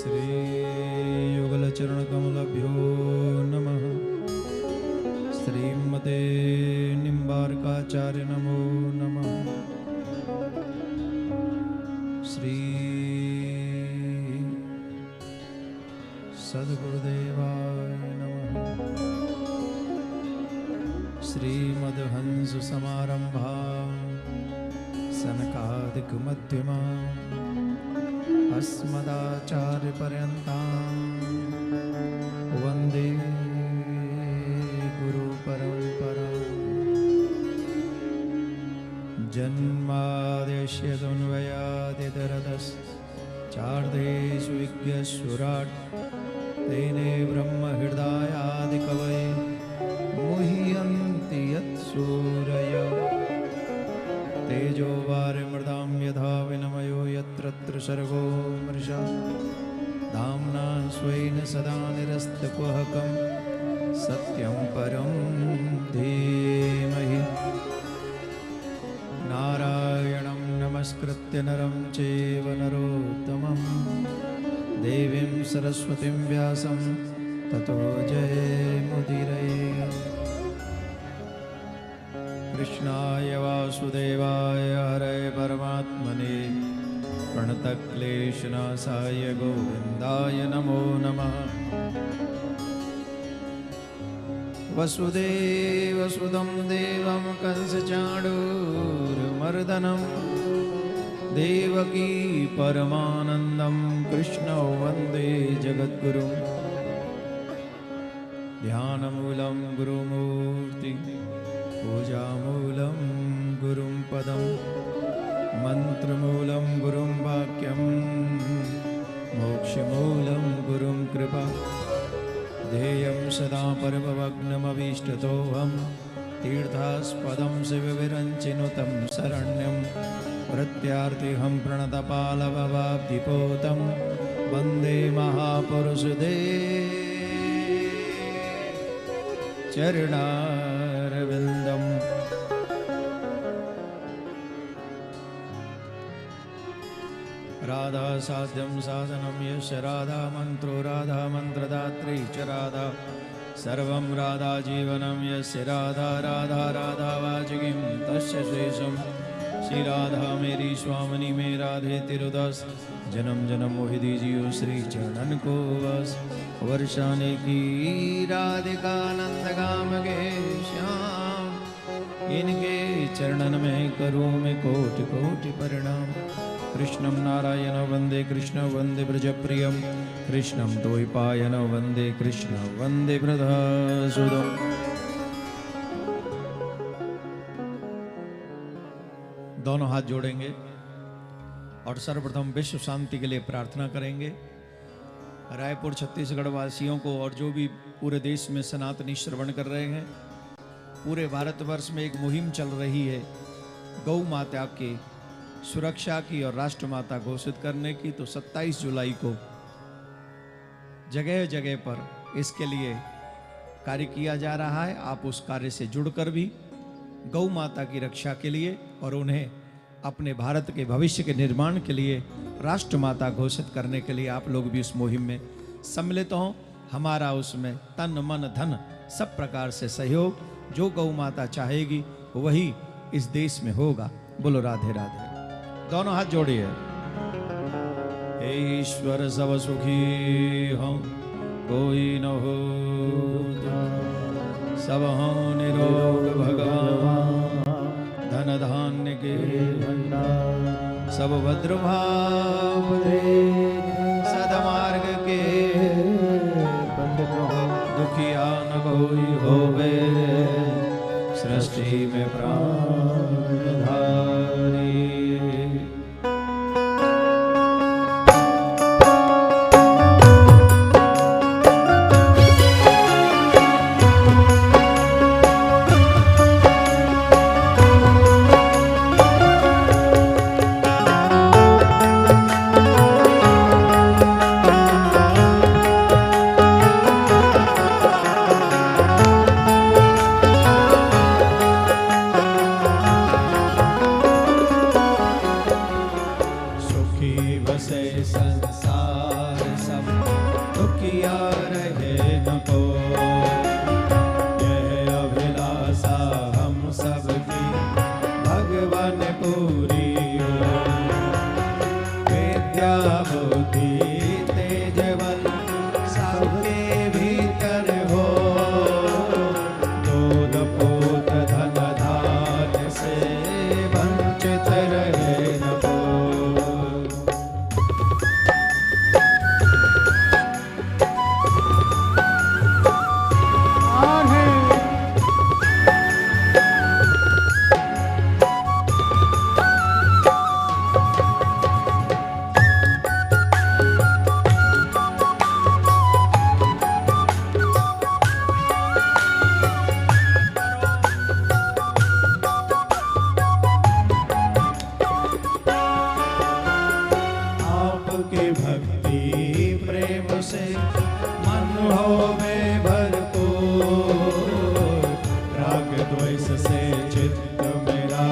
श्रीयुगलचरणकमलभ्यो नमः। श्रीमते निम्बार्काचार्य नमो नमः। श्री सद्गुरुदेवाय नमः। श्रीमद्हंस समारंभा सनकादिक मध्यमा अस्मदाचार्य पर्यन्तां वन्दे गुरु परंपरा। जन्माद्यस्य तन्वयादितरतश्चार्धेषु विज्ञस्वराट् तेने ब्रह्महृदयादिकवये मुह्यन्ति यत्सूरयः। तेजो वारिमृदां यथा विनिमयो यत्र सर्गो मृषा धाम्ना स्वेन सदा निरस्तकुहकं सत्यं परं धीमहि। नारायणं नमस्कृत्य नरं चैव नरोत्तमं देवीं सरस्वतीं व्यासं ततो जयमुदीरये। कृष्णाय वासुदेवाय हरे परमात्मने प्रणतक्लेशनाशाय गोविन्दाय नमो नमः। वसुदेवसुतं देवं कंसचाणूरमर्दनं देवकी परमानन्दं कृष्णं वन्दे जगद्गुरुं। ध्यानमूलं गुरुमूर्ति पूजामूलं गुरुं पदं मन्त्रमूलं गुरुं वाक्यं मोक्षमूलं गुरुं कृपा। ध्येयं सदा परमभग्नमभीष्टतोऽहं तीर्थास्पदं शिवविरञ्चिनुतं शरण्यं प्रत्यार्तिहं प्रणतपालभवाब्धिपोतं वन्दे महापुरुषदे चरणारविन्दम्। राधा साध्यं साधनं यस्य राधा मंत्रो राधा मंत्रदात्री च राधा सर्वं राधा जीवनं यस्य राधा राधा राधा वाचिकीं तस्य शेषं। श्री राधा मेरी स्वामिनी में राधे तिरुदास जन्म जन्म मोहि दीजियो श्री चरणन को बस। वर्षाने की राधिका नंद गाम के श्याम इनके चरणन में करूँ मैं कोटि कोटि प्रणाम। कृष्णं नारायण वंदे कृष्ण वंदे ब्रजप्रियं कृष्णं द्वैपायन वंदे कृष्ण वंदे ब्रजसुदम्। दोनों हाथ जोड़ेंगे और सर्वप्रथम विश्व शांति के लिए प्रार्थना करेंगे। रायपुर छत्तीसगढ़ वासियों को और जो भी पूरे देश में सनातनी श्रवण कर रहे हैं, पूरे भारतवर्ष में एक मुहिम चल रही है गौ माता के सुरक्षा की और राष्ट्रमाता घोषित करने की। तो 27 जुलाई को जगह जगह पर इसके लिए कार्य किया जा रहा है। आप उस कार्य से जुड़कर भी गौ माता की रक्षा के लिए और उन्हें अपने भारत के भविष्य के निर्माण के लिए राष्ट्रमाता घोषित करने के लिए आप लोग भी उस मुहिम में सम्मिलित हों। हमारा उसमें तन मन धन सब प्रकार से सहयोग जो गौ माता चाहेगी वही इस देश में होगा। बोलो राधे राधे। दोनों हाथ जोड़िए। ईश्वर सब सुखी हो कोई न हो, सब हो निरोग भगवान धन धान्य के भंडार। सब भद्र भाव सदमार्ग के पंडित हो, दुखिया न कोई होवे सृष्टि में प्राणधारी। बसे संसार सब किया रहे न को। यह अभिलाषा हम सबकी भगवान पूरी हो। विद्या बुद्धि तेजबल सबके भीतर हो। दूध पूत धन धान से वंचित रहे न को। आपके भक्ति प्रेम से मन होवे भरपूर। राग द्वेष से चित्त मेरा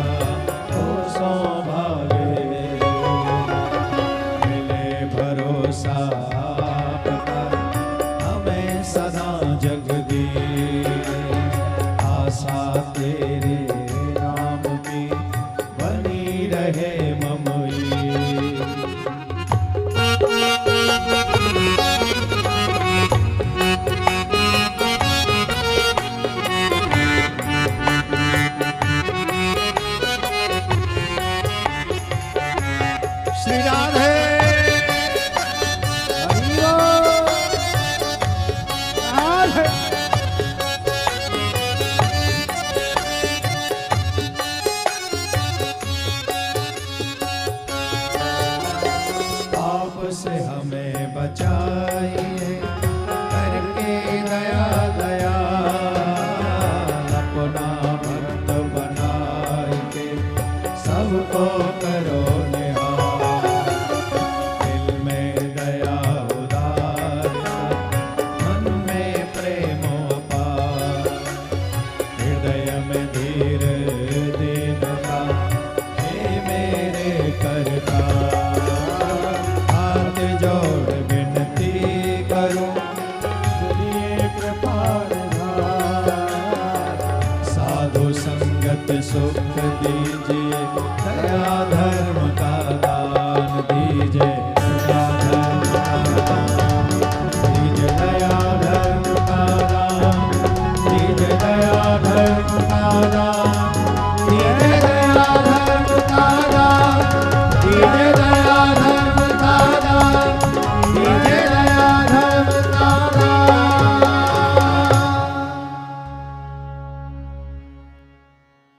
हो सौभाग्य। मिले भरोसा आपका हमें सदा जगदीश। आशा तेरे नाम की बनी रहे ममई। श्री राधे राधे। पाप से हमें बचाइए करके दया दया। अपना भक्त बनाए के सबको करो निहार। दिल में दया उदारता मन में प्रेम अपार। हृदय में धीर दीनता हे मेरे करता। हाथ जोड़ विनती करो सुनिए कृपाल साधु संगत सुख दीजिए। दया धर्म का दान दीजिए। दया धर्म का दान दीजिए। दया धर्म का दान दीजिए। दया धर्म का दान दीजिए। दया धर्म का दान दीजिए। दया धर्म का दान दीजिए। दया धर्म का दान।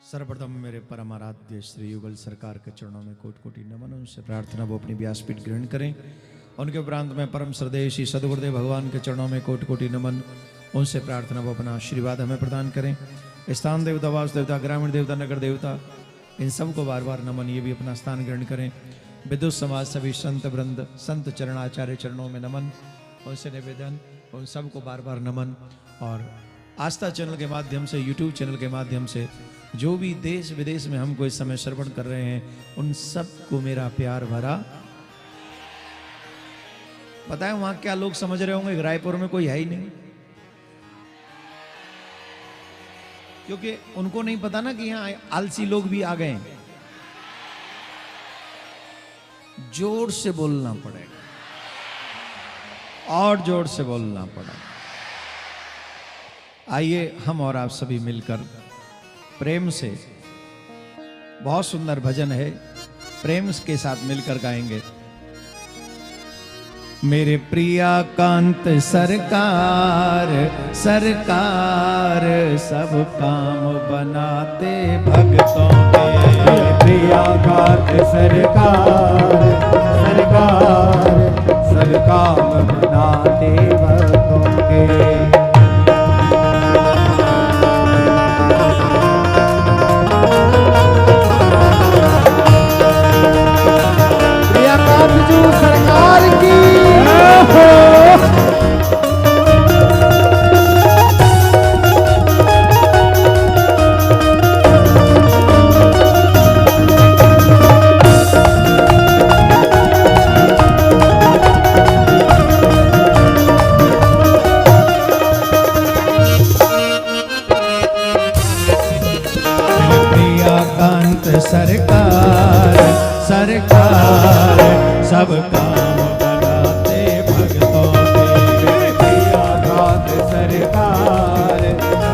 सर्वप्रथम मेरे परम आराध्य श्री युगल सरकार के चरणों में कोटि कोटि नमन। उनसे प्रार्थना वो अपनी व्यासपीठ ग्रहण करें। उनके उपरांत में परम श्रद्धेय श्री सदगुरुदेव भगवान के चरणों में कोटि कोटि नमन। उनसे प्रार्थना वो अपना आशीर्वाद हमें प्रदान करें। स्थान देवता, वास देवता, ग्रामीण देवता, नगर देवता, इन सबको बार बार नमन। ये भी अपना स्थान ग्रहण करें। विद्युत समाज सभी संत वृंद, संत चरणाचार्य चरणों में नमन। उनसे निवेदन, उन सबको बार बार नमन। और आस्था चैनल के माध्यम से, यूट्यूब चैनल के माध्यम से जो भी देश विदेश में हमको इस समय श्रवण कर रहे हैं, उन सबको मेरा प्यार भरा। पता है वहां क्या लोग समझ रहे होंगे, रायपुर में कोई है ही नहीं, क्योंकि उनको नहीं पता ना कि यहाँ आलसी लोग भी आ गए हैं। जोर से बोलना पड़ेगा, और जोर से बोलना पड़ेगा। आइए हम और आप सभी मिलकर प्रेम से, बहुत सुंदर भजन है, प्रेम के साथ मिलकर गाएंगे। मेरे प्रिया कांत सरकार, सरकार सब काम बनाते भक्तों के। प्रिया कांत सरकार, सरकार सब काम बनाते भक्तों के। सरकार की सब काम बनाते भक्तों के। प्रियाकांत सरकार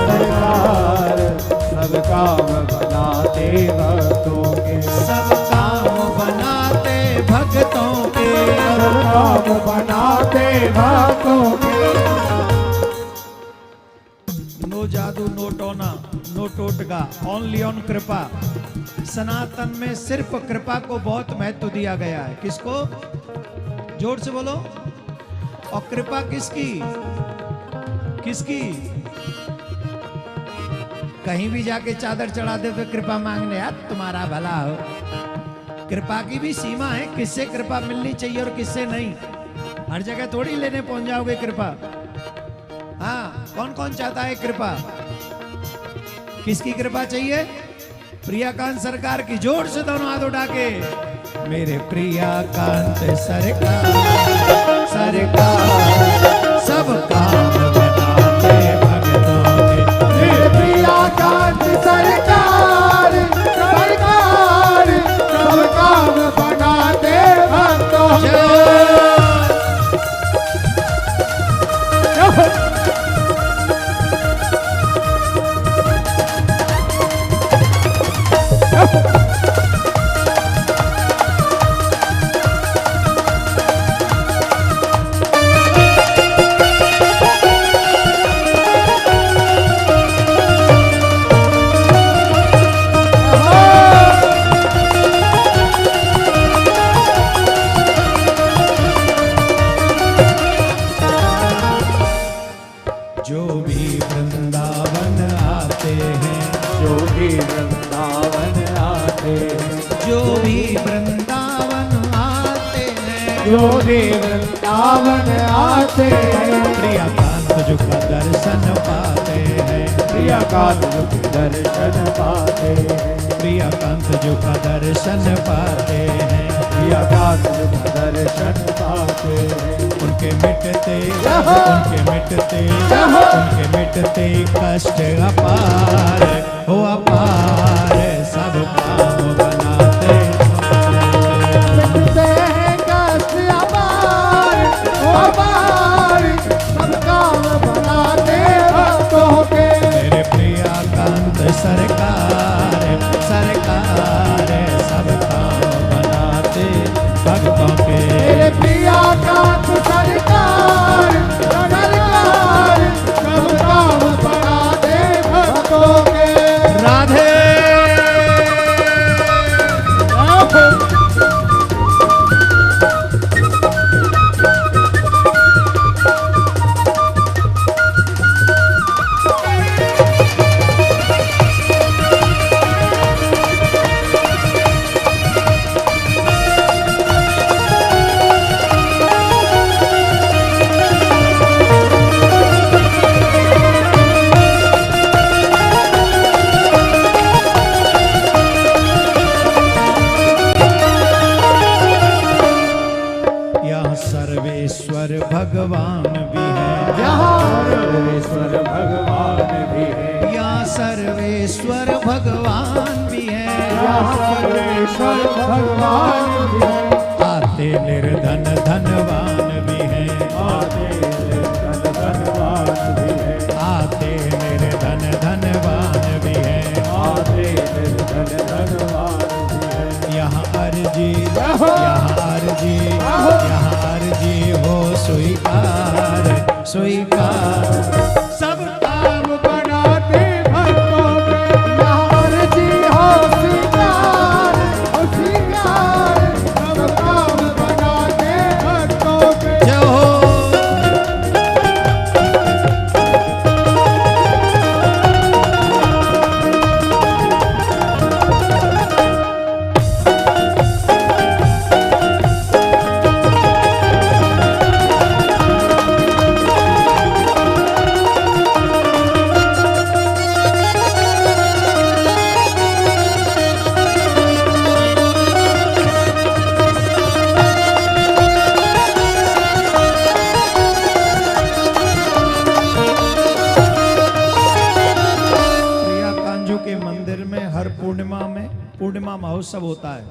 सरकार सब काम बनाते भक्तों के। सब काम बनाते भक्तों के। सब काम बनाते भक्तों के। नो जादू नो टोना नो टोटका, ओनली ऑन कृपा। सनातन में सिर्फ कृपा को बहुत महत्व दिया गया है। किसको? जोर से बोलो। और कृपा किसकी? किसकी? कहीं भी जाके चादर चढ़ा दे तो कृपा मांगने, यार तुम्हारा भला हो। कृपा की भी सीमा है, किससे कृपा मिलनी चाहिए और किससे नहीं। हर जगह थोड़ी लेने पहुंच जाओगे कृपा। हाँ, कौन कौन चाहता है कृपा? किसकी कृपा चाहिए? प्रियाकांत सरकार की। जोर से दोनों हाथ उठा के। मेरे प्रियाकांत सरकार सरकार सब काम बनाते भक्तों के। मेरे प्रियाकांत सरकार सरकार सब काम बनाते भक्तों के। जो भी वृंदावन आते हैं। जो भी वृंदावन आते हैं। जो भी वृंदावन आते हैं। जो भी वृंदावन आते हैं। प्रियाकांत जो का दर्शन पाते हैं। प्रियाकांत जो के दर्शन पाते हैं। प्रियाकांत जो का दर्शन पाते हैं। प्रियाकांत जो का दर्शन पाते हैं। उनके मिटते कष्ट अपार हो अपार सब काम बनाते। मिटते हैं कष्ट अपार हो अपार सब काम बनाते भक्तों के। मेरे प्रियाकांत सरकार सरकार सब काम बनाते भक्तों के। मेरे प्रियाकांत सरकार सरकार सब काम बनाते भक्तों के। राधे यहाँ सर्वेश्वर भगवान भी है। यहाँ सर्वेश्वर भगवान भी है। यहाँ सर्वेश्वर भगवान भी है। यहाँ सर्वेश्वर भगवान भी है। आते निर्धन धनवान भी है। आते निर्धन धनवान भी है। आते निर्धन धनवान भी है। आते निर्धन धनवान भी है। यहाँ अर्जी यहाँ अर्जी हो स्वीकार स्वीकार सब काम बनाते भक्तों के। यहाँ अर्जी हो स्वीकार हो स्वीकार सब काम बनाते भक्तों के। जय हो। पूर्णिमा महोत्सव होता है।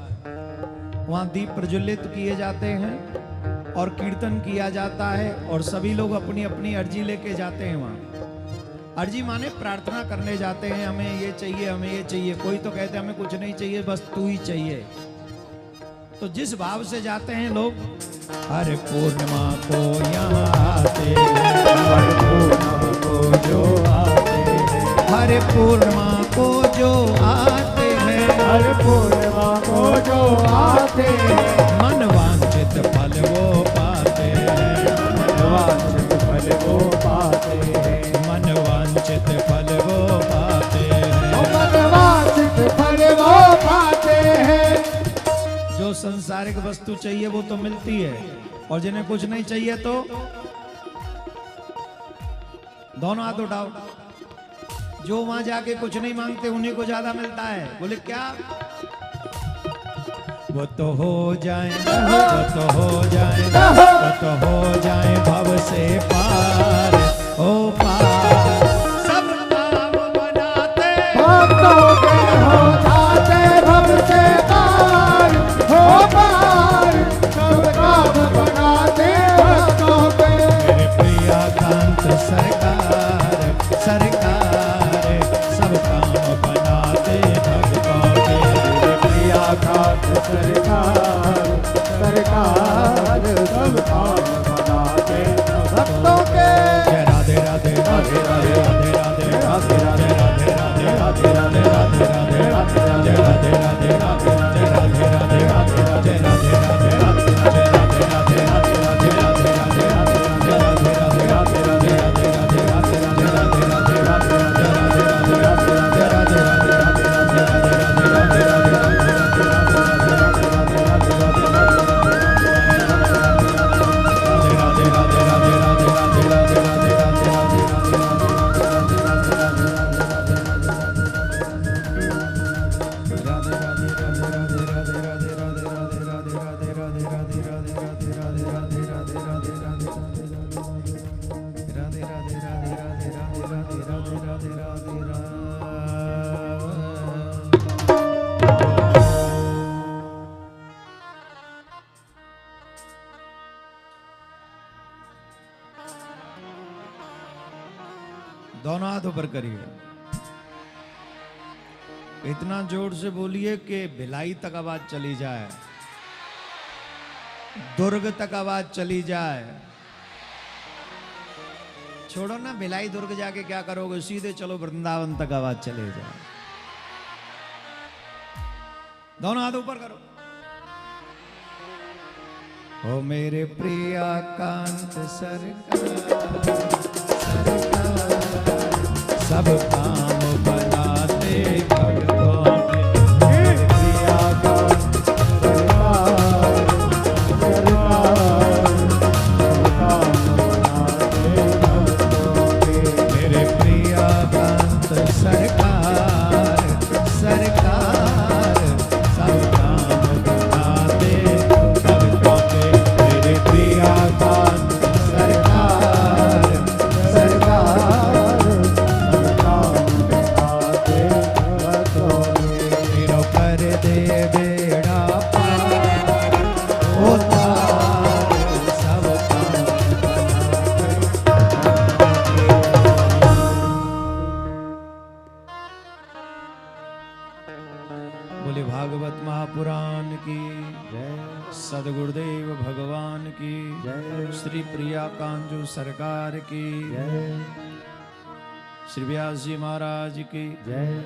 वहां दीप प्रज्वलित किए जाते हैं और कीर्तन किया जाता है और सभी लोग अपनी अपनी अर्जी लेके जाते हैं वहां। अर्जी माने प्रार्थना करने जाते हैं, हमें ये चाहिए, हमें ये चाहिए। कोई तो कहते हैं हमें कुछ नहीं चाहिए, बस तू ही चाहिए। तो जिस भाव से जाते हैं लोग, हर पूर्णिमा को यहाँ आते हैं, हर पूर्णिमा को जो आते हैं, हर पूर्णिमा को जो आते हैं, हर पूर्णिमा को जो आते हैं, मन वांछित फल वो पाते हैं, मन वांछित फल वो पाते हैं, मन वांछित फल वो पाते हैं, मन वांछित फल वो पाते हैं। जो संसारिक वस्तु चाहिए वो तो मिलती है, और जिन्हें कुछ नहीं चाहिए तो दोनों हाथ उठाओ। जो वहां जाके कुछ नहीं मांगते उन्हीं को ज्यादा मिलता है। बोले क्या? वो तो हो जाए, वो तो हो जाए, वो तो हो जाए भव से पार, ओ पार। सब काम बनाते भक्तों के हो जाते भव से पार, हो पार। सब काम बनाते भक्तों के। मेरे प्रियाकांत सरकार, सरकार सब काम बनाते भक्तों के। मेरे प्रियाकांत सरकार, सरकार सब काम बनाते भक्तों के। जय राधे राधे राधे राधे राधे राधे राधे राधे राधे राधे राधे राधे राधे राधे राधे जय राधे राधे राधे जय राधे राधे राधे जय राधे राधे राधे जय राधे राधे राधे राधे राधे राधे राधे जय राधे राधे राधे राधे राधे राधे राधे जय राधे राधे राधे जय राधे राधे राधे जय राधे राधे राधे राधे राधे दोनों हाथ ऊपर करिए, इतना जोर से बोलिए कि भिलाई तक आवाज चली जाए, दुर्ग तक आवाज चली जाए। छोड़ो ना भिलाई दुर्ग जाके क्या करोगे, सीधे चलो वृंदावन तक आवाज चले जाए। दोनों हाथ ऊपर करो। ओ मेरे प्रियाकांत सरकार, सब काम बनाते भगवान के। प्रियाकांत सरकार, सरकार सब काम बनाते भक्तों के। मेरे प्रियाकांत सरकार, सरकार सब काम बनाते भगवान के। मेरे प्रियाकांत सरकार, सरकार दे बेड़ा पार, ओ तार सब बोले भागवत महापुराण की जय, सदगुरुदेव भगवान की जय, श्री प्रियाकांजू सरकार की जय, श्री व्यास जी महाराज की जय,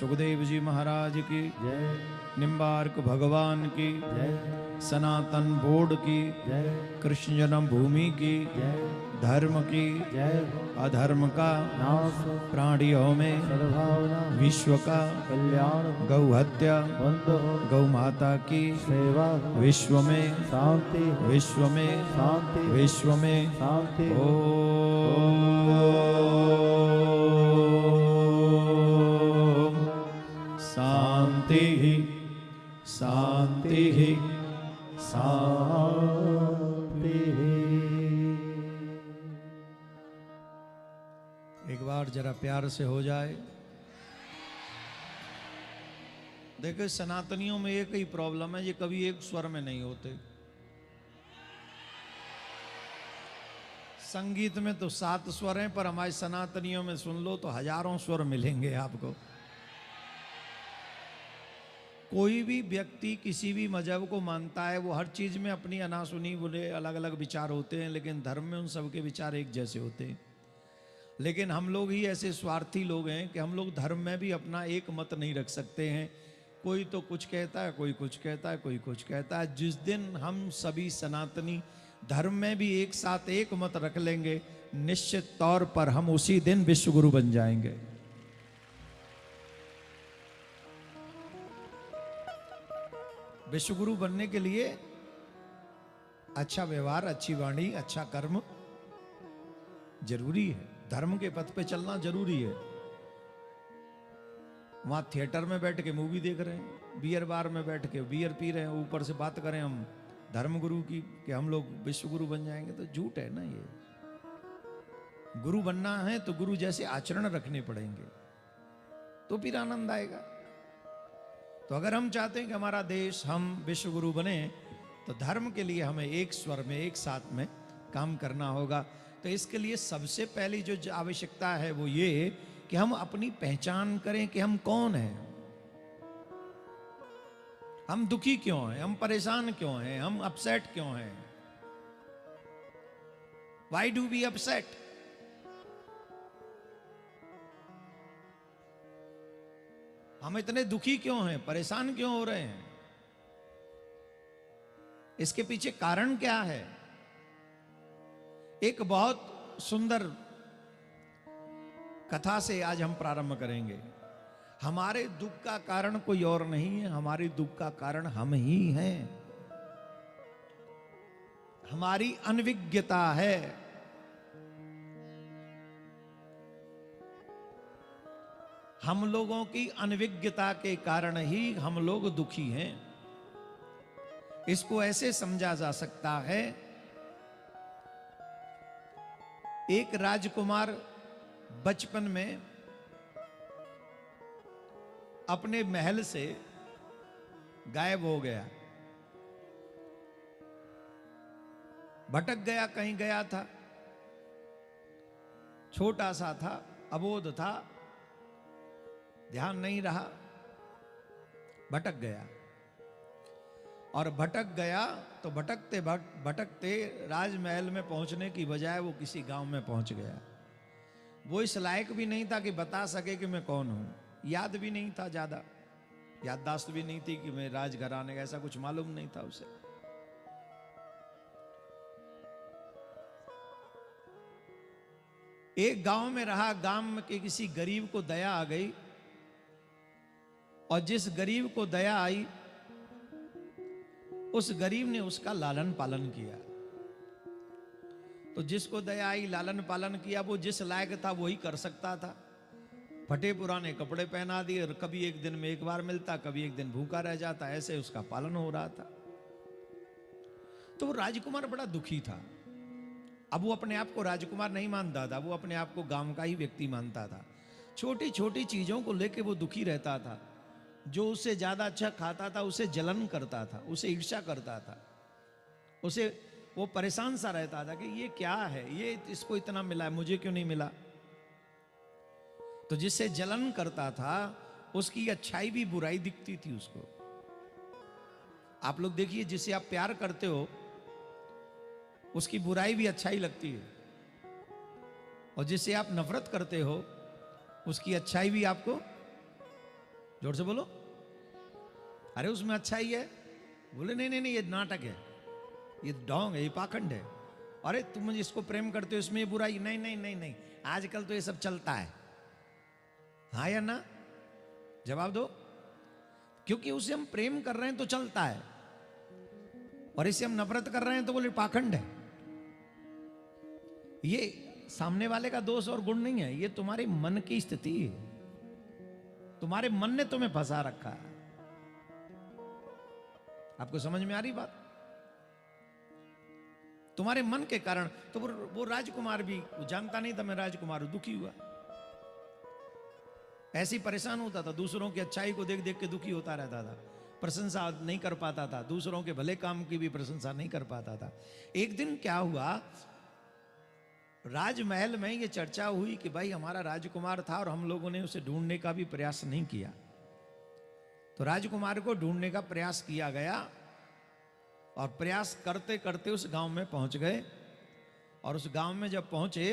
सुखदेव जी महाराज की जय, निम्बार्क भगवान की जय, सनातन बोर्ड की जय, कृष्ण जन्म भूमि की जय, धर्म की जय। अधर्म का नाश प्राणियों में सद्भावना विश्व का कल्याण गौ हत्या बंद हो। गौ माता की सेवा विश्व में शांति, विश्व में शांति, विश्व में शांति। शांति ही शांति ही शांति। एक बार जरा प्यार से हो जाए। देखो सनातनियों में एक ही प्रॉब्लम है, ये कभी एक स्वर में नहीं होते। संगीत में तो 7 स्वर हैं, पर हमारे सनातनियों में सुन लो तो हजारों स्वर मिलेंगे आपको। कोई भी व्यक्ति किसी भी मजहब को मानता है, वो हर चीज में अपनी अनासुनी बोले अलग अलग विचार होते हैं, लेकिन धर्म में उन सबके विचार एक जैसे होते हैं। लेकिन हम लोग ही ऐसे स्वार्थी लोग हैं कि हम लोग धर्म में भी अपना एक मत नहीं रख सकते हैं। कोई तो कुछ कहता है, कोई कुछ कहता है, कोई कुछ कहता है। जिस दिन हम सभी सनातनी धर्म में भी एक साथ एक मत रख लेंगे, निश्चित तौर पर हम उसी दिन विश्व गुरु बन जाएंगे। विश्व गुरु बनने के लिए अच्छा व्यवहार, अच्छी वाणी, अच्छा कर्म जरूरी है। धर्म के पथ पे चलना जरूरी है। वहां थिएटर में बैठ के मूवी देख रहे हैं, बियर बार में बैठ के बियर पी रहे हैं, ऊपर से बात करें हम धर्म गुरु की कि हम लोग विश्व गुरु बन जाएंगे, तो झूठ है ना ये। गुरु बनना है तो गुरु जैसे आचरण रखने पड़ेंगे, तो फिर आनंद आएगा। तो अगर हम चाहते हैं कि हमारा देश, हम विश्व गुरु बने, तो धर्म के लिए हमें एक स्वर में, एक साथ में काम करना होगा। तो इसके लिए सबसे पहली जो आवश्यकता है वो ये कि हम अपनी पहचान करें कि हम कौन हैं। हम दुखी क्यों हैं, हम परेशान क्यों हैं, हम अपसेट क्यों हैं। Why do we upset? हम इतने दुखी क्यों हैं, परेशान क्यों हो रहे हैं? इसके पीछे कारण क्या है? एक बहुत सुंदर कथा से आज हम प्रारंभ करेंगे। हमारे दुख का कारण कोई और नहीं है, हमारे दुख का कारण हम ही हैं। हमारी अनविज्ञता है। हम लोगों की अनविज्ञता के कारण ही हम लोग दुखी हैं। इसको ऐसे समझा जा सकता है, एक राजकुमार बचपन में अपने महल से गायब हो गया, भटक गया, कहीं गया था, छोटा सा था, अबोध था, ध्यान नहीं रहा, भटक गया। और भटक गया तो भटकते भटकते राजमहल में पहुंचने की बजाय वो किसी गांव में पहुंच गया। वो इस लायक भी नहीं था कि बता सके कि मैं कौन हूं, याद भी नहीं था, ज्यादा याददाश्त भी नहीं थी कि मैं राजघराने का, ऐसा कुछ मालूम नहीं था उसे। एक गांव में रहा, गांव के किसी गरीब को दया आ गई, और जिस गरीब को दया आई उस गरीब ने उसका लालन पालन किया। तो जिसको दया आई, लालन पालन किया, वो जिस लायक था वही कर सकता था। फटे पुराने कपड़े पहना दिए, और कभी एक दिन में एक बार मिलता, कभी एक दिन भूखा रह जाता, ऐसे उसका पालन हो रहा था। तो वो राजकुमार बड़ा दुखी था। अब वो अपने आप को राजकुमार नहीं मानता था, वो अपने आप को गांव का ही व्यक्ति मानता था। छोटी छोटी चीजों को लेके वो दुखी रहता था। जो उससे ज्यादा अच्छा खाता था उसे जलन करता था, उसे ईर्ष्या करता था, उसे वो परेशान सा रहता था कि ये क्या है, ये इसको इतना मिला है, मुझे क्यों नहीं मिला। तो जिससे जलन करता था उसकी अच्छाई भी बुराई दिखती थी उसको। आप लोग देखिए, जिसे आप प्यार करते हो उसकी बुराई भी अच्छाई लगती है, और जिससे आप नफरत करते हो उसकी अच्छाई भी आपको, जोर से बोलो, अरे उसमें अच्छाई है, बोले नहीं नहीं नहीं ये नाटक है, ये ढोंग है, ये पाखंड है। अरे तुम जिसको प्रेम करते हो इसमें ये बुराई, नहीं नहीं नहीं नहीं, आजकल तो ये सब चलता है। हाँ या ना, जवाब दो। क्योंकि उसे हम प्रेम कर रहे हैं तो चलता है, और इसे हम नफरत कर रहे हैं तो बोले पाखंड है। ये सामने वाले का दोष और गुण नहीं है, ये तुम्हारे मन की स्थिति है। तुम्हारे मन ने तुम्हें फंसा रखा है। आपको समझ में आ रही बात? तुम्हारे मन के कारण। तो वो राजकुमार भी जानता नहीं था मैं राजकुमार हूं, दुखी हुआ। ऐसे ही परेशान होता था, दूसरों की अच्छाई को देख देख के दुखी होता रहता था, प्रशंसा नहीं कर पाता था, दूसरों के भले काम की भी प्रशंसा नहीं कर पाता था। एक दिन क्या हुआ, राजमहल में ये चर्चा हुई कि भाई हमारा राजकुमार था और हम लोगों ने उसे ढूंढने का भी प्रयास नहीं किया। तो राजकुमार को ढूंढने का प्रयास किया गया और प्रयास करते करते उस गांव में पहुंच गए। और उस गांव में जब पहुंचे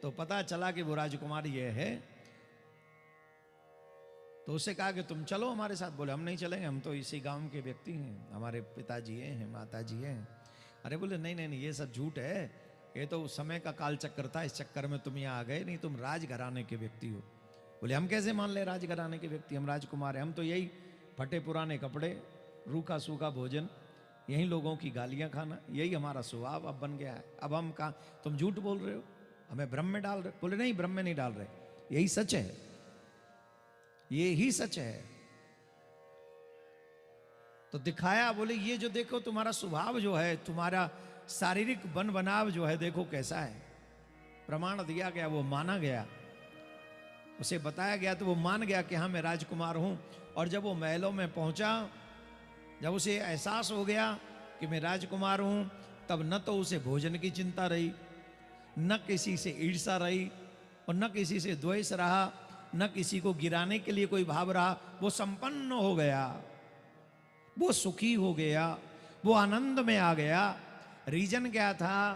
तो पता चला कि वो राजकुमार ये है। तो उसे कहा कि तुम चलो हमारे साथ। बोले हम नहीं चलेंगे, हम तो इसी गांव के व्यक्ति हैं, हमारे पिताजी हैं, माताजी हैं। अरे बोले नहीं नहीं नहीं, ये सब झूठ है, ये तो समय का काल चक्कर था, इस चक्कर में तुम यहाँ आ गए, नहीं तुम राजघराने के व्यक्ति हो। बोले हम कैसे मान ले राजघराने के व्यक्ति, हम राजकुमार हैं, हम तो यही फटे पुराने कपड़े, रूखा सूखा भोजन, यही लोगों की गालियां खाना, यही हमारा स्वभाव अब बन गया है। अब हम कहाँ, तुम झूठ बोल रहे हो, हमें भ्रम में डाल रहे। बोले नहीं, भ्रम में नहीं डाल रहे, यही सच है, ये ही सच है। तो दिखाया, बोले ये जो देखो तुम्हारा स्वभाव जो है, तुम्हारा शारीरिक बन बनाव जो है, देखो कैसा है। प्रमाण दिया गया, वो माना गया, उसे बताया गया तो वो मान गया कि हाँ मैं राजकुमार हूं। और जब वो महलों में पहुंचा, जब उसे एहसास हो गया कि मैं राजकुमार हूं, तब न तो उसे भोजन की चिंता रही, न किसी से ईर्ष्या रही, और न किसी से द्वेष रहा, न किसी को गिराने के लिए कोई भाव रहा। वो संपन्न हो गया, वो सुखी हो गया, वो आनंद में आ गया। रीजन क्या था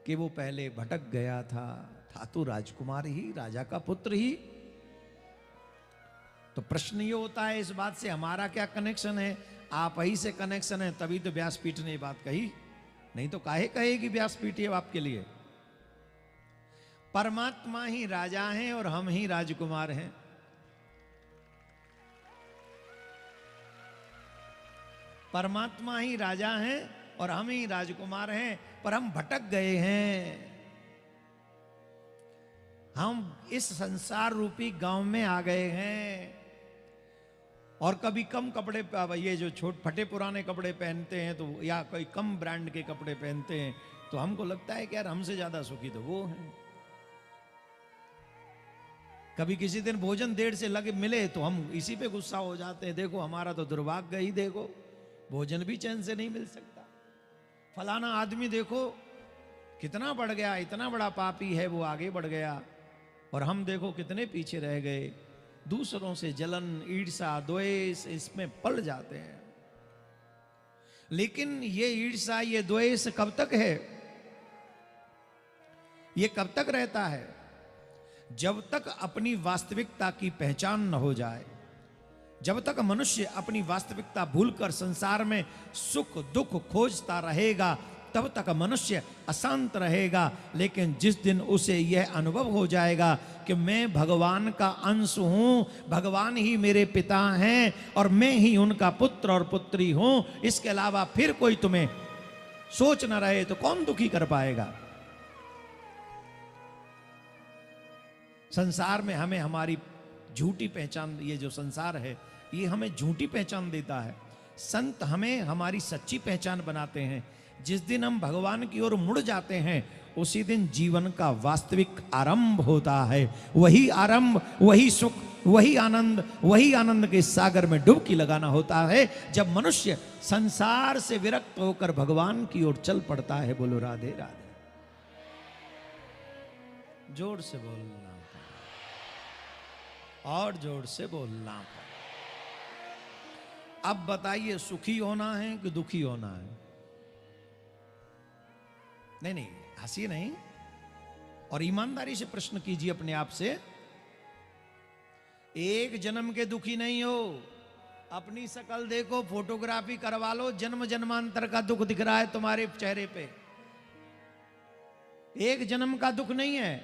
कि वो पहले भटक गया था तो राजकुमार ही, राजा का पुत्र ही। तो प्रश्न ये होता है इस बात से हमारा क्या कनेक्शन है? आप ही से कनेक्शन है, तभी तो व्यासपीठ ने ये बात कही, नहीं तो काहे कहेगी व्यासपीठ ये आपके लिए। परमात्मा ही राजा हैं और हम ही राजकुमार हैं। परमात्मा ही राजा हैं और हम ही राजकुमार हैं, पर हम भटक गए हैं। हम इस संसार रूपी गांव में आ गए हैं और कभी कम कपड़े, ये जो फटे पुराने कपड़े पहनते हैं तो, या कोई कम ब्रांड के कपड़े पहनते हैं तो हमको लगता है कि यार हमसे ज्यादा सुखी तो वो हैं। कभी किसी दिन भोजन देर से लगे मिले तो हम इसी पे गुस्सा हो जाते हैं, देखो हमारा तो दुर्भाग्य ही, देखो भोजन भी चैन से नहीं मिल सकता। फलाना आदमी देखो कितना बढ़ गया, इतना बड़ा पापी है, वो आगे बढ़ गया और हम देखो कितने पीछे रह गए। दूसरों से जलन, ईर्ष्या, द्वेष इसमें पल जाते हैं। लेकिन ये ईर्ष्या, ये द्वेष कब तक है? ये कब तक रहता है? जब तक अपनी वास्तविकता की पहचान न हो जाए, जब तक मनुष्य अपनी वास्तविकता भूलकर संसार में सुख दुख खोजता रहेगा, तब तक मनुष्य अशांत रहेगा। लेकिन जिस दिन उसे यह अनुभव हो जाएगा कि मैं भगवान का अंश हूं, भगवान ही मेरे पिता हैं और मैं ही उनका पुत्र और पुत्री हूं, इसके अलावा फिर कोई तुम्हें सोच न रहे, तो कौन दुखी कर पाएगा? संसार में हमें हमारी झूठी पहचान, ये जो संसार है ये हमें झूठी पहचान देता है। संत हमें हमारी सच्ची पहचान बनाते हैं। जिस दिन हम भगवान की ओर मुड़ जाते हैं, उसी दिन जीवन का वास्तविक आरंभ होता है। वही आरंभ, वही सुख, वही आनंद के सागर में डुबकी लगाना होता है जब मनुष्य संसार से विरक्त होकर भगवान की ओर चल पड़ता है। बोलो राधे राधे। जोर से बोलना और जोर से बोलना। अब बताइए, सुखी होना है कि दुखी होना है? नहीं नहीं, हंसी नहीं, और ईमानदारी से प्रश्न कीजिए अपने आप से। एक जन्म के दुखी नहीं हो, अपनी शकल देखो, फोटोग्राफी करवा लो, जन्म जन्मांतर का दुख दिख रहा है तुम्हारे चेहरे पे। एक जन्म का दुख नहीं है,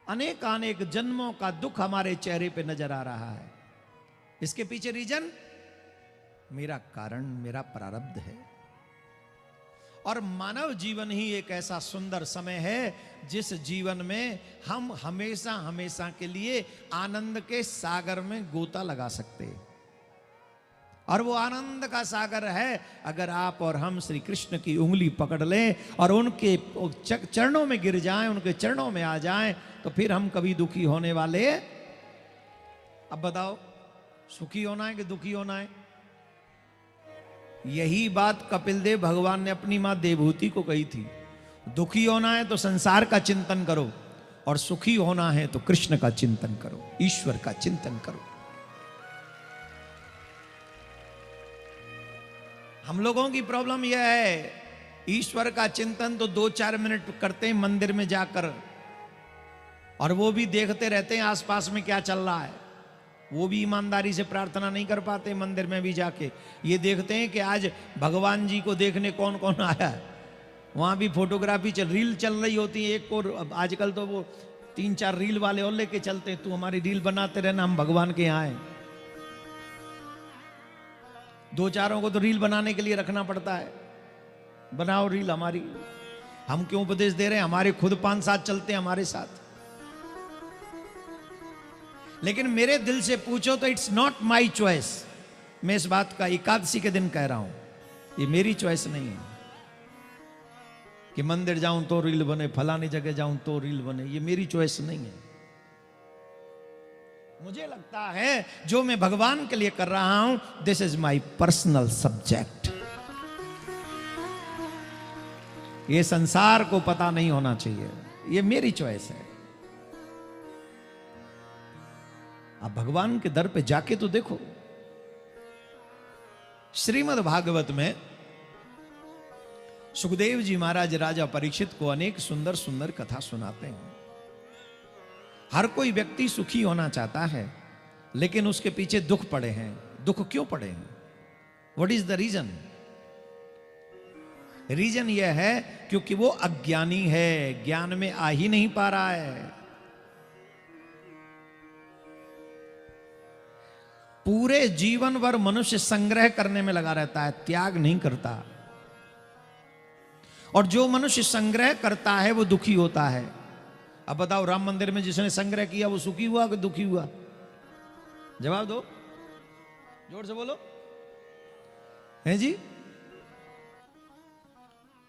अनेक जन्मों का दुख हमारे चेहरे पे नजर आ रहा है। इसके पीछे रीजन मेरा कारण, मेरा प्रारब्ध है। और मानव जीवन ही एक ऐसा सुंदर समय है जिस जीवन में हम हमेशा हमेशा के लिए आनंद के सागर में गोता लगा सकते। और वो आनंद का सागर है। अगर आप और हम श्री कृष्ण की उंगली पकड़ लें और उनके चरणों में गिर जाएं, उनके चरणों में आ जाएं, तो फिर हम कभी दुखी होने वाले। अब बताओ, सुखी होना है कि दुखी होना है? यही बात कपिल देव भगवान ने अपनी मां देवहूति को कही थी। दुखी होना है तो संसार का चिंतन करो, और सुखी होना है तो कृष्ण का चिंतन करो, ईश्वर का चिंतन करो। हम लोगों की प्रॉब्लम यह है, ईश्वर का चिंतन तो 2-4 मिनट करते हैं मंदिर में जाकर, और वो भी देखते रहते हैं आसपास में क्या चल रहा है। वो भी ईमानदारी से प्रार्थना नहीं कर पाते मंदिर में भी जाके। ये देखते हैं कि आज भगवान जी को देखने कौन कौन आया है। वहां भी फोटोग्राफी रील चल रही होती है। एक को आजकल तो वो 3-4 रील वाले और लेके चलते हैं, तू हमारी रील बनाते रहना, हम भगवान के यहाँ हैं। 2-4 को तो रील बनाने के लिए रखना पड़ता है, बनाओ रील हमारी। हम क्यों उपदेश दे रहे हैं? हमारे खुद 5-7 चलते हैं हमारे साथ। लेकिन मेरे दिल से पूछो तो इट्स नॉट माई चॉइस। मैं इस बात का एकादशी के दिन कह रहा हूं, ये मेरी चॉइस नहीं है कि मंदिर जाऊं तो रील बने, फलानी जगह जाऊं तो रील बने। ये मेरी चॉइस नहीं है। मुझे लगता है जो मैं भगवान के लिए कर रहा हूं, this is my personal subject. ये संसार को पता नहीं होना चाहिए, ये मेरी चॉइस है। आप भगवान के दर पे जाके तो देखो। श्रीमद् भागवत में सुखदेव जी महाराज राजा परीक्षित को अनेक सुंदर सुंदर कथा सुनाते हैं। हर कोई व्यक्ति सुखी होना चाहता है, लेकिन उसके पीछे दुख पड़े हैं। दुख क्यों पड़े हैं? What is the reason? Reason यह है क्योंकि वो अज्ञानी है, ज्ञान में आ ही नहीं पा रहा है। पूरे जीवन भर मनुष्य संग्रह करने में लगा रहता है, त्याग नहीं करता। और जो मनुष्य संग्रह करता है वो दुखी होता है। अब बताओ, राम मंदिर में जिसने संग्रह किया वो सुखी हुआ कि दुखी हुआ? जवाब दो, जोर से बोलो। हैं जी?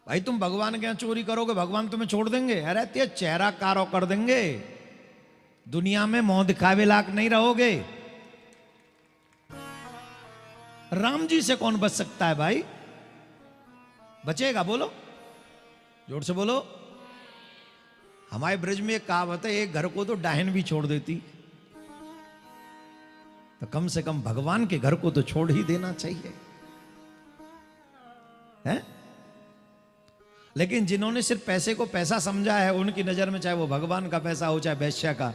भाई तुम भगवान के यहां चोरी करोगे, भगवान तुम्हें छोड़ देंगे? अरे ते चेहरा कारो कर देंगे। दुनिया में मुंह दिखावे लायक नहीं रहोगे। राम जी से कौन बच सकता है भाई? बचेगा? बोलो, जोर से बोलो। हमारे ब्रज में एक कहावत है, एक घर को तो डायन भी छोड़ देती, तो कम से कम भगवान के घर को तो छोड़ ही देना चाहिए, है? लेकिन जिन्होंने सिर्फ पैसे को पैसा समझा है, उनकी नजर में चाहे वो भगवान का पैसा हो चाहे वैश्या का,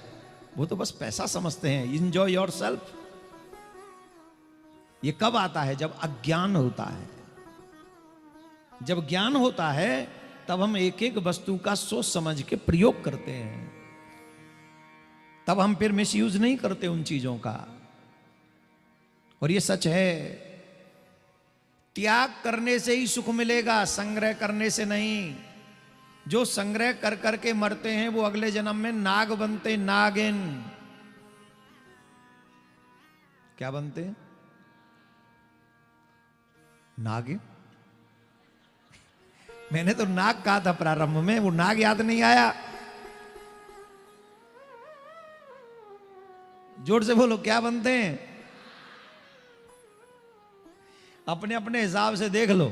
वो तो बस पैसा समझते हैं। Enjoy your self. ये कब आता है? जब अज्ञान होता है। जब ज्ञान होता है तब हम एक एक वस्तु का सोच समझ के प्रयोग करते हैं। तब हम फिर मिसयूज नहीं करते उन चीजों का। और ये सच है, त्याग करने से ही सुख मिलेगा, संग्रह करने से नहीं। जो संग्रह कर करके मरते हैं वो अगले जन्म में नाग बनते, नागिन। क्या बनते हैं? नागिन। मैंने तो नाग कहा था प्रारंभ में, वो नाग याद नहीं आया। जोर से बोलो, क्या बनते हैं? अपने अपने हिसाब से देख लो,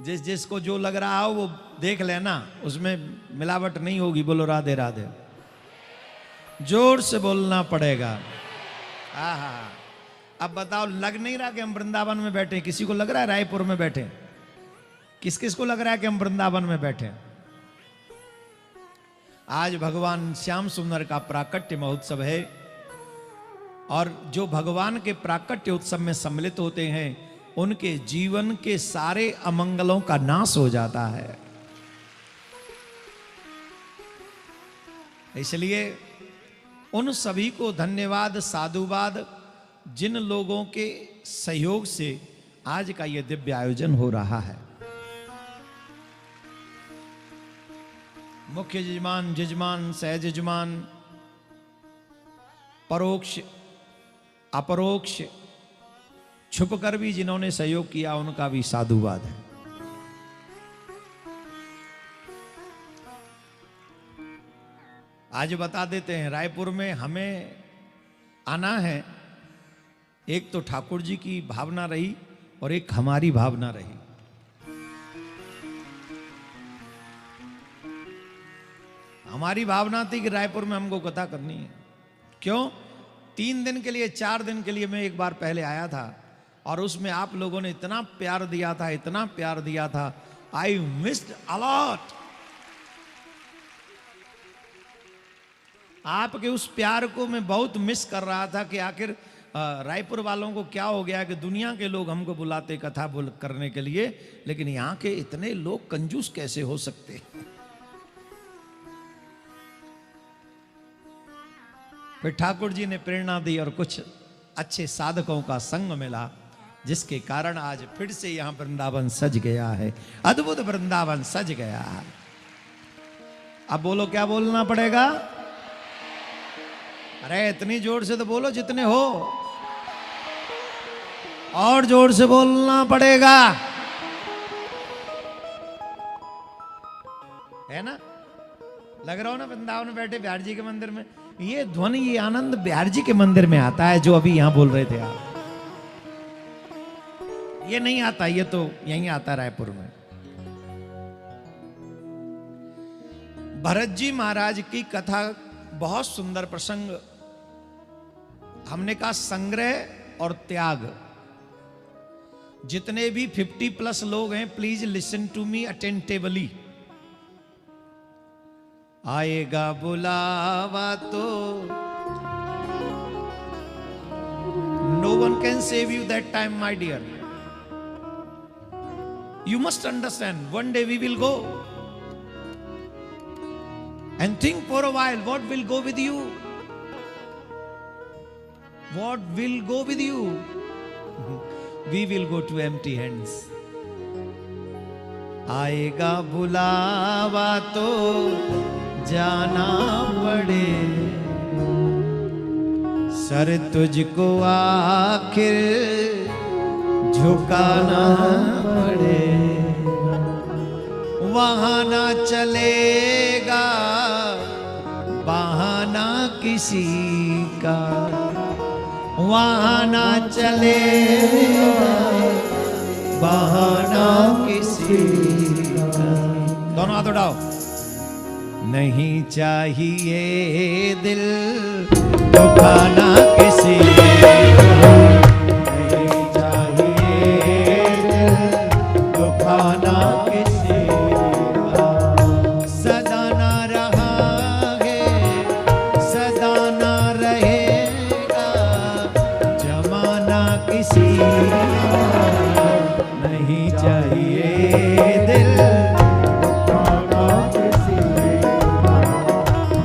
जिस जिसको जो लग रहा हो वो देख लेना, उसमें मिलावट नहीं होगी। बोलो राधे राधे। जोर से बोलना पड़ेगा। आहा, अब बताओ, लग नहीं रहा कि हम वृंदावन में बैठे? किसी को लग रहा है रायपुर में बैठे? किस किस को लग रहा है कि हम वृंदावन में बैठे? आज भगवान श्याम सुंदर का प्राकट्य महोत्सव है, और जो भगवान के प्राकट्य उत्सव में सम्मिलित होते हैं उनके जीवन के सारे अमंगलों का नाश हो जाता है। इसलिए उन सभी को धन्यवाद, साधुवाद, जिन लोगों के सहयोग से आज का यह दिव्य आयोजन हो रहा है। मुख्य यजमान, जजमान, सह यजमान, परोक्ष, अपरोक्ष, छुप कर भी जिन्होंने सहयोग किया उनका भी साधुवाद है। आज बता देते हैं, रायपुर में हमें आना है, एक तो ठाकुर जी की भावना रही और एक हमारी भावना रही। हमारी भावना थी कि रायपुर में हमको कथा करनी है। क्यों? 3 दिन के लिए 4 दिन के लिए मैं एक बार पहले आया था और उसमें आप लोगों ने इतना प्यार दिया था, इतना प्यार दिया था, आई मिस्ड अलॉट। आपके उस प्यार को मैं बहुत मिस कर रहा था कि आखिर रायपुर वालों को क्या हो गया कि दुनिया के लोग हमको बुलाते कथा करने के लिए, लेकिन यहाँ के इतने लोग कंजूस कैसे हो सकते। फिर ठाकुर जी ने प्रेरणा दी और कुछ अच्छे साधकों का संग मिला, जिसके कारण आज फिर से यहां वृंदावन सज गया है, अद्भुत वृंदावन सज गया है। अब बोलो, क्या बोलना पड़ेगा? अरे इतनी जोर से तो बोलो जितने हो, और जोर से बोलना पड़ेगा, है ना? लग रहा हो ना वृंदावन में बैठे बिहार जी के मंदिर में, ये ध्वनि, ये आनंद बिहार जी के मंदिर में आता है, जो अभी यहां बोल रहे थे आप। ये नहीं आता, ये तो यहीं आता रायपुर में। भरत जी महाराज की कथा बहुत सुंदर प्रसंग। हमने कहा संग्रह और त्याग। जितने भी 50+ लोग हैं, please listen to me attentively. आएगा बुलावा तो no one can save you that time, my dear. You must understand, one day we will go. And think for a while, what will go with you? What will go with you? We will go to empty hands. आएगा बुलावा तो जाना पड़े, sir तुझको आखिर झुकाना पड़े। वहां ना चलेगा बहाना किसी का, वहां ना चलेगा बहाना किसी का। दोनों हाथ उठाओ। नहीं चाहिए दिल दुखाना किसी का, नहीं चाहिए दिल दुखाना किसी का। सदा ना रहा है, सदा ना रहेगा जमाना किसी का। नहीं चाहिए दिल दुखाना किसी का,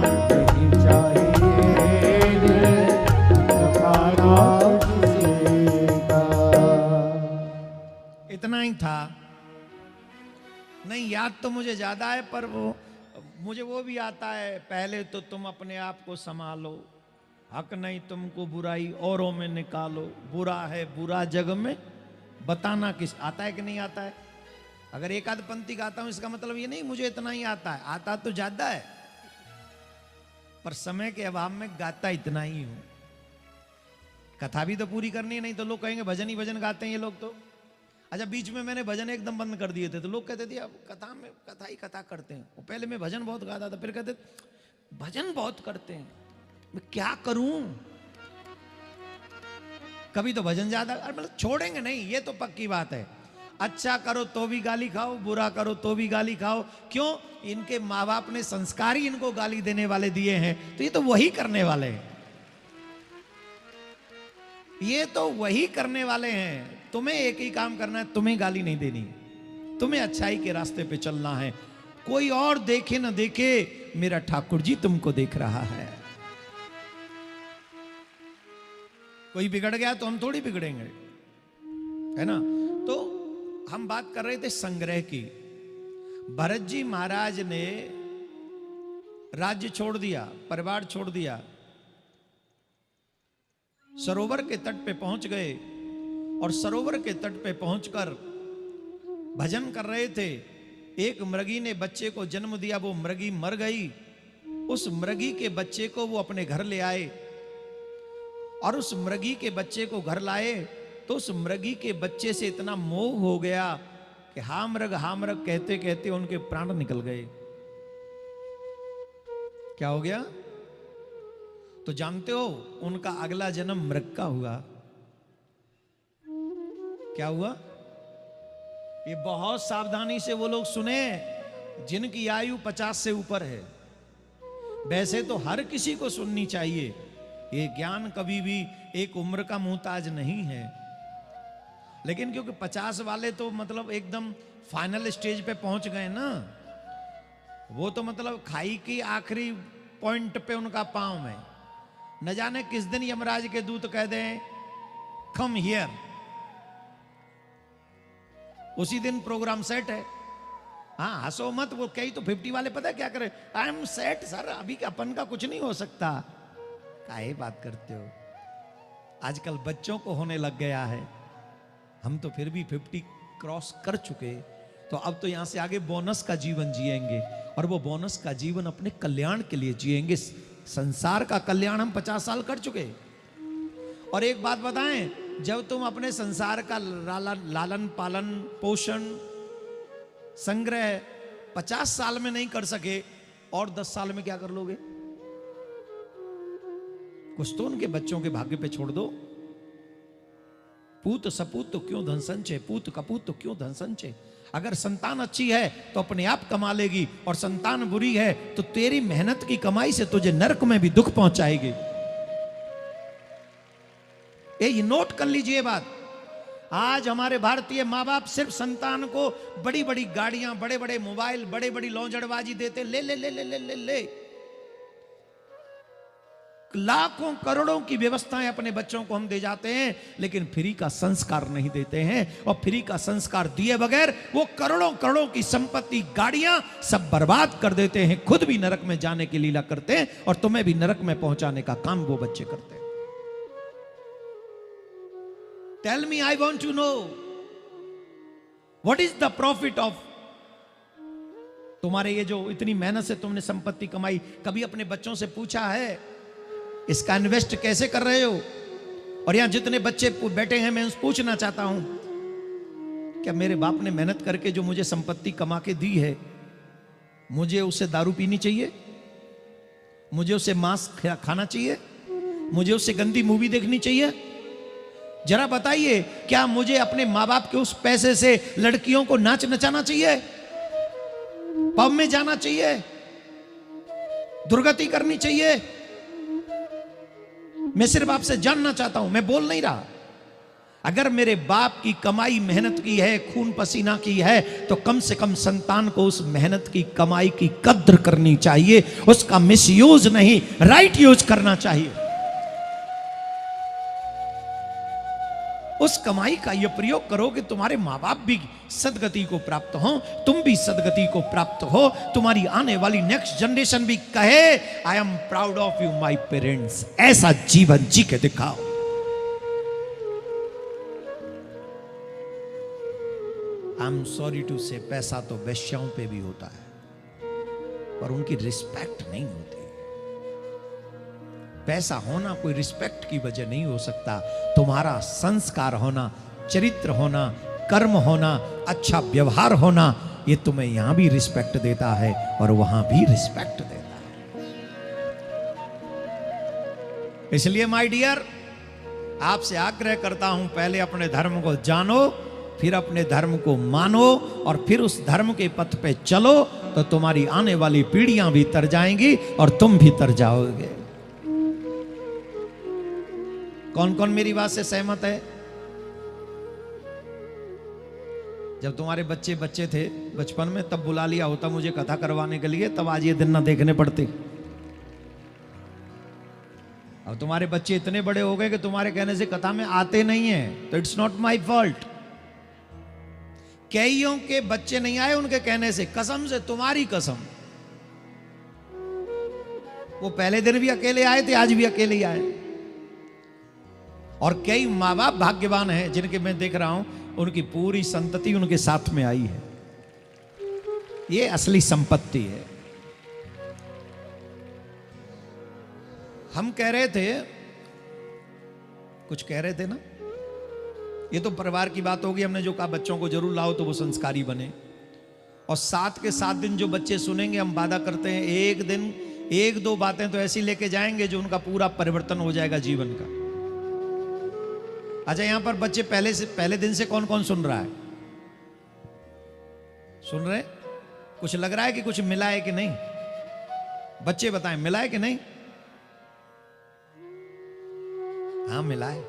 नहीं चाहिए दिल दुखाना किसी का। इतना ही था। नहीं, याद तो मुझे ज्यादा है, पर मुझे वो भी आता है, पहले तो तुम अपने आप को संभालो, हक नहीं तुमको बुराई औरों में निकालो, बुरा है बुरा जग में बताना किस। आता है कि नहीं आता है? अगर एक आध पंक्ति गाता हूं इसका मतलब ये नहीं मुझे इतना ही आता है, आता तो ज्यादा है, पर समय के अभाव में गाता इतना ही हूं। कथा भी तो पूरी करनी है, नहीं तो लोग कहेंगे भजन ही भजन गाते हैं ये लोग तो। अच्छा, बीच में मैंने भजन एकदम बंद कर दिए थे तो लोग कहते थे अब कथा में कथा ही कथा करते हैं। वो पहले मैं भजन बहुत गाता था, फिर कहते भजन बहुत करते हैं, मैं क्या करूं? कभी तो भजन ज्यादा, मतलब छोड़ेंगे नहीं, ये तो पक्की बात है। अच्छा करो तो भी गाली खाओ, बुरा करो तो भी गाली खाओ। क्यों? इनके माँ बाप ने संस्कार ही इनको गाली देने वाले दिए हैं, तो ये तो वही करने वाले हैं, ये तो वही करने वाले हैं। तुम्हें एक ही काम करना है, तुम्हें गाली नहीं देनी, तुम्हें अच्छाई के रास्ते पे चलना है। कोई और देखे ना देखे, मेरा ठाकुर जी तुमको देख रहा है। कोई बिगड़ गया तो हम थोड़ी बिगड़ेंगे, है ना? तो हम बात कर रहे थे संग्रह की। भरत जी महाराज ने राज्य छोड़ दिया, परिवार छोड़ दिया, सरोवर के तट पे पहुंच गए। और सरोवर के तट पे पहुंचकर भजन कर रहे थे। एक मृगी ने बच्चे को जन्म दिया, वो मृगी मर गई। उस मृगी के बच्चे को वो अपने घर ले आए और उस मृगी के बच्चे को घर लाए तो उस मृगी के बच्चे से इतना मोह हो गया कि हा मृग कहते कहते उनके प्राण निकल गए। क्या हो गया? तो जानते हो उनका अगला जन्म मृग का हुआ। क्या हुआ? ये बहुत सावधानी से वो लोग सुने जिनकी आयु 50 से ऊपर है। वैसे तो हर किसी को सुननी चाहिए, ये ज्ञान कभी भी एक उम्र का मुहताज नहीं है, लेकिन क्योंकि 50 वाले तो मतलब एकदम फाइनल स्टेज पे पहुंच गए ना, वो तो मतलब खाई की आखिरी पॉइंट पे उनका पांव में, न जाने किस दिन यमराज के दूत कह दें कम हियर, उसी दिन प्रोग्राम सेट है। हाँ हंसो मत, वो कई तो 50 वाले पता है क्या करे, आई एम सेट सर, अभी अपन का कुछ नहीं हो सकता। काहे बात करते हो, आजकल बच्चों को होने लग गया है, हम तो फिर भी 50 क्रॉस कर चुके, तो अब तो यहां से आगे बोनस का जीवन जिएंगे और वो बोनस का जीवन अपने कल्याण के लिए जिएंगे। संसार का कल्याण हम 50 साल कर चुके। और एक बात बताएं, जब तुम अपने संसार का लालन पालन पोषण संग्रह 50 साल में नहीं कर सके और 10 साल में क्या कर लोगे? कुछ तो उनके बच्चों के भाग्य पे छोड़ दो। पूत सपूत तो क्यों धन संचय, पूत कपूत तो क्यों धन संचय। अगर संतान अच्छी है तो अपने आप कमा लेगी, और संतान बुरी है तो तेरी मेहनत की कमाई से तुझे नरक में भी दुख पहुंचाएगी। ये नोट कर लीजिए बात। आज हमारे भारतीय माँ बाप सिर्फ संतान को बड़ी बड़ी गाड़ियां, बड़े बड़े मोबाइल, बड़े बड़ी लौजड़बाजी देते, ले ले ले ले ले ले ले लाखों करोड़ों की व्यवस्थाएं अपने बच्चों को हम दे जाते हैं, लेकिन फ्री का संस्कार नहीं देते हैं। और फ्री का संस्कार दिए बगैर वो करोड़ों करोड़ों की संपत्ति, गाड़ियां सब बर्बाद कर देते हैं, खुद भी नरक में जाने की लीला करते हैं और तुम्हें भी नरक में पहुंचाने का काम वो बच्चे करते हैं। Tell me, I want to know what is the profit of तुम्हारे ये जो इतनी मेहनत से तुमने संपत्ति कमाई, कभी अपने बच्चों से पूछा है इसका इन्वेस्ट कैसे कर रहे हो? और यहां जितने बच्चे बैठे हैं मैं उनसे पूछना चाहता हूं, क्या मेरे बाप ने मेहनत करके जो मुझे संपत्ति कमा के दी है, मुझे उससे दारू पीनी चाहिए? मुझे उससे मांस खाना चाहिए? मुझे उससे गंदी मूवी देखनी चाहिए? जरा बताइए, क्या मुझे अपने माँ बाप के उस पैसे से लड़कियों को नाच नचाना चाहिए, पब में जाना चाहिए, दुर्गति करनी चाहिए? मैं सिर्फ आपसे जानना चाहता हूं, मैं बोल नहीं रहा। अगर मेरे बाप की कमाई मेहनत की है, खून पसीना की है, तो कम से कम संतान को उस मेहनत की कमाई की कद्र करनी चाहिए, उसका मिसयूज नहीं, राइट यूज करना चाहिए। उस कमाई का यह प्रयोग करो कि तुम्हारे माँ बाप भी सदगति को प्राप्त हो, तुम भी सदगति को प्राप्त हो, तुम्हारी आने वाली नेक्स्ट जनरेशन भी कहे I am proud of you my parents. ऐसा जीवन जी के दिखाओ। आई एम सॉरी टू से, पैसा तो वेश्याओं पे भी होता है पर उनकी रिस्पेक्ट नहीं होती। पैसा होना कोई रिस्पेक्ट की वजह नहीं हो सकता। तुम्हारा संस्कार होना, चरित्र होना, कर्म होना, अच्छा व्यवहार होना, ये तुम्हें यहां भी रिस्पेक्ट देता है और वहां भी रिस्पेक्ट देता है। इसलिए माय डियर, आपसे आग्रह करता हूं, पहले अपने धर्म को जानो, फिर अपने धर्म को मानो और फिर उस धर्म के पथ पे चलो, तो तुम्हारी आने वाली पीढ़ियां भी तर जाएंगी और तुम भी तर जाओगे। कौन कौन मेरी बात से सहमत है? जब तुम्हारे बच्चे बच्चे थे बचपन में, तब बुला लिया होता मुझे कथा करवाने के लिए, तब आज ये दिन ना देखने पड़ते। अब तुम्हारे बच्चे इतने बड़े हो गए कि तुम्हारे कहने से कथा में आते नहीं है, तो इट्स नॉट माय फॉल्ट। कईयों के बच्चे नहीं आए उनके कहने से, कसम से, तुम्हारी कसम। वो पहले दिन भी अकेले आए थे, आज भी अकेले ही आए। और कई माँ बाप भाग्यवान हैं जिनके मैं देख रहा हूं उनकी पूरी संतति उनके साथ में आई है। ये असली संपत्ति है। हम कह रहे थे, कुछ कह रहे थे ना, ये तो परिवार की बात होगी। हमने जो कहा बच्चों को जरूर लाओ तो वो संस्कारी बने, और 7 के 7 दिन जो बच्चे सुनेंगे, हम वादा करते हैं एक दिन 1-2 बातें तो ऐसी लेके जाएंगे जो उनका पूरा परिवर्तन हो जाएगा जीवन का। अच्छा, यहां पर बच्चे पहले दिन से कौन कौन सुन रहा है? सुन रहे? कुछ लग रहा है कि कुछ मिला है कि नहीं? बच्चे बताएं, मिला है कि नहीं? हाँ, मिला है।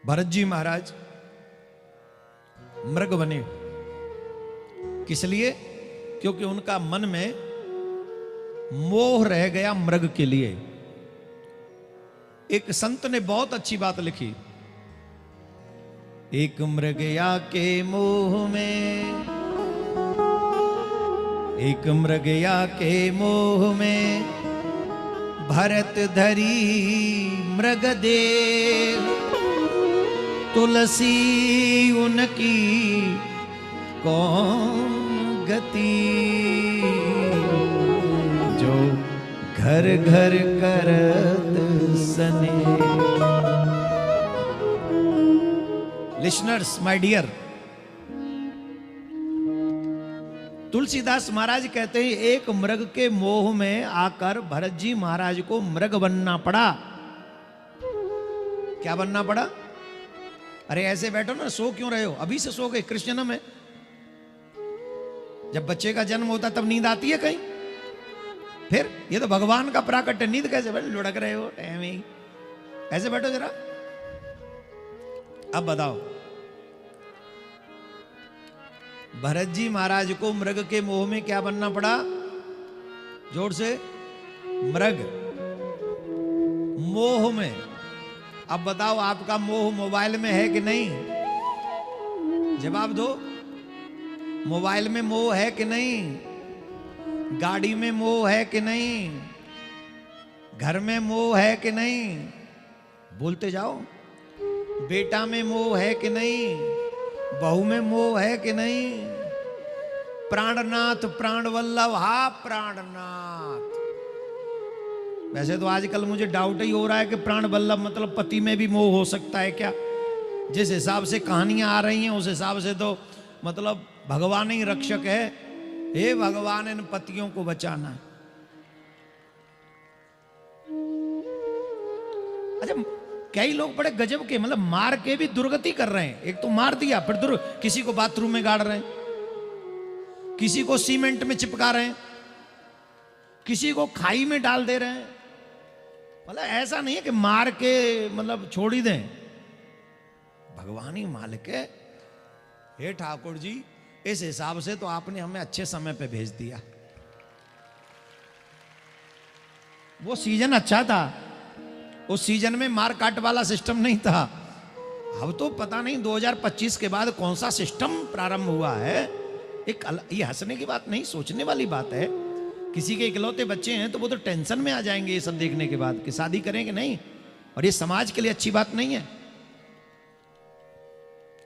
भरत जी महाराज मृग बने, किस लिए? क्योंकि उनका मन में मोह रह गया मृग के लिए। एक संत ने बहुत अच्छी बात लिखी, एक मृगया के मोह में, एक मृगया के मोह में भरत धरी मृग देव, तुलसी उनकी कौन गति, जो घर घर करत सने। लिसनर्स, माय डियर, तुलसीदास महाराज कहते हैं एक मृग के मोह में आकर भरत जी महाराज को मृग बनना पड़ा। क्या बनना पड़ा? अरे ऐसे बैठो ना, सो क्यों रहे हो? अभी से सो गए, कृष्ण जन्म है। जब बच्चे का जन्म होता तब नींद आती है कहीं? फिर ये तो भगवान का प्राकट्य, नींद कैसे बैठ? लुढ़क रहे हो टाइम ही। ऐसे बैठो जरा। अब बताओ, भरत जी महाराज को मृग के मोह में क्या बनना पड़ा? जोर से, मृग। मोह में। अब बताओ, आपका मोह मोबाइल में है कि नहीं? जवाब दो। मोबाइल में मोह है कि नहीं? गाड़ी में मोह है कि नहीं? घर में मोह है कि नहीं? बोलते जाओ। बेटा में मोह है कि नहीं? बहू में मोह है कि नहीं? प्राणनाथ प्राणवल्लभ, हा प्राणनाथ। वैसे तो आजकल मुझे डाउट ही हो रहा है कि प्राणवल्लभ मतलब पति में भी मोह हो सकता है क्या? जिस हिसाब से कहानियां आ रही हैं उस हिसाब से तो मतलब भगवान ही रक्षक है। हे भगवान, इन पतियों को बचाना। अच्छा, कई लोग बड़े गजब के, मतलब मार के भी दुर्गति कर रहे हैं। एक तो मार दिया, फिर किसी को बाथरूम में गाड़ रहे हैं, किसी को सीमेंट में चिपका रहे हैं, किसी को खाई में डाल दे रहे हैं। मतलब ऐसा नहीं है कि मार के मतलब छोड़ ही दें। भगवान ही मालिक है। हे ठाकुर जी, इस हिसाब से तो आपने हमें अच्छे समय पे भेज दिया। वो सीजन अच्छा था, उस सीजन में मार काट वाला सिस्टम नहीं था। अब तो पता नहीं 2025 के बाद कौन सा सिस्टम प्रारंभ हुआ है। ये हंसने की बात नहीं, सोचने वाली बात है। किसी के इकलौते बच्चे हैं तो वो तो टेंशन में आ जाएंगे ये सब देखने के बाद कि शादी करेंगे नहीं, और ये समाज के लिए अच्छी बात नहीं है।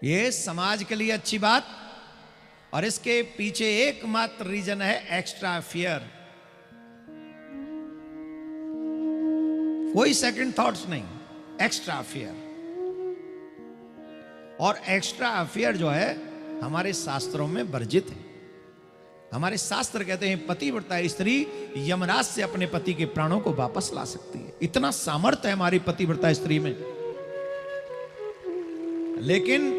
ये समाज के लिए अच्छी बात, और इसके पीछे एकमात्र रीजन है एक्स्ट्रा फियर। कोई सेकंड थॉट्स नहीं, एक्स्ट्रा फियर। और एक्स्ट्रा अफेयर जो है हमारे शास्त्रों में वर्जित है। हमारे शास्त्र कहते हैं पतिव्रता स्त्री यमराज से अपने पति के प्राणों को वापस ला सकती है। इतना सामर्थ्य है हमारी पतिव्रता स्त्री में। लेकिन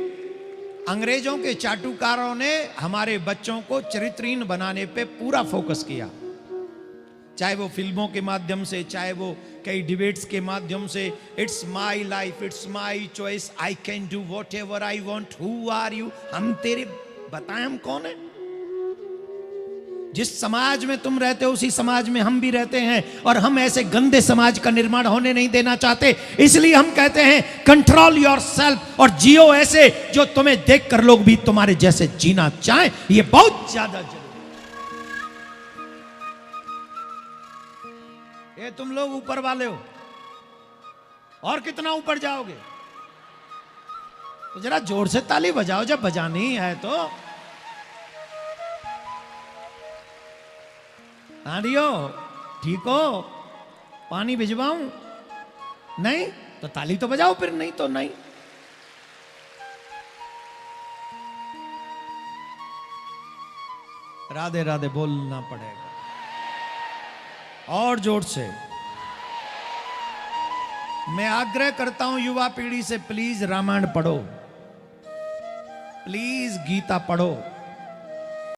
अंग्रेजों के चाटुकारों ने हमारे बच्चों को चरित्रहीन बनाने पे पूरा फोकस किया, चाहे वो फिल्मों के माध्यम से, चाहे वो कई डिबेट्स के माध्यम से। It's my life, it's my choice, I can do whatever I want, who are you? हम तेरे बताएं हम कौन है? जिस समाज में तुम रहते हो उसी समाज में हम भी रहते हैं, और हम ऐसे गंदे समाज का निर्माण होने नहीं देना चाहते। इसलिए हम कहते हैं कंट्रोल योरसेल्फ, और जियो ऐसे जो तुम्हें देखकर लोग भी तुम्हारे जैसे जीना चाहें। ये बहुत ज्यादा जरूरी है। ये तुम लोग ऊपर वाले हो, और कितना ऊपर जाओगे? तो जरा जोर से ताली बजाओ जब बजानी है तो। आरियो ठीक हो? पानी भिजवाऊं? नहीं तो ताली तो बजाओ फिर, नहीं तो नहीं। राधे राधे बोलना पड़ेगा और जोर से। मैं आग्रह करता हूं युवा पीढ़ी से, प्लीज रामायण पढ़ो, प्लीज गीता पढ़ो।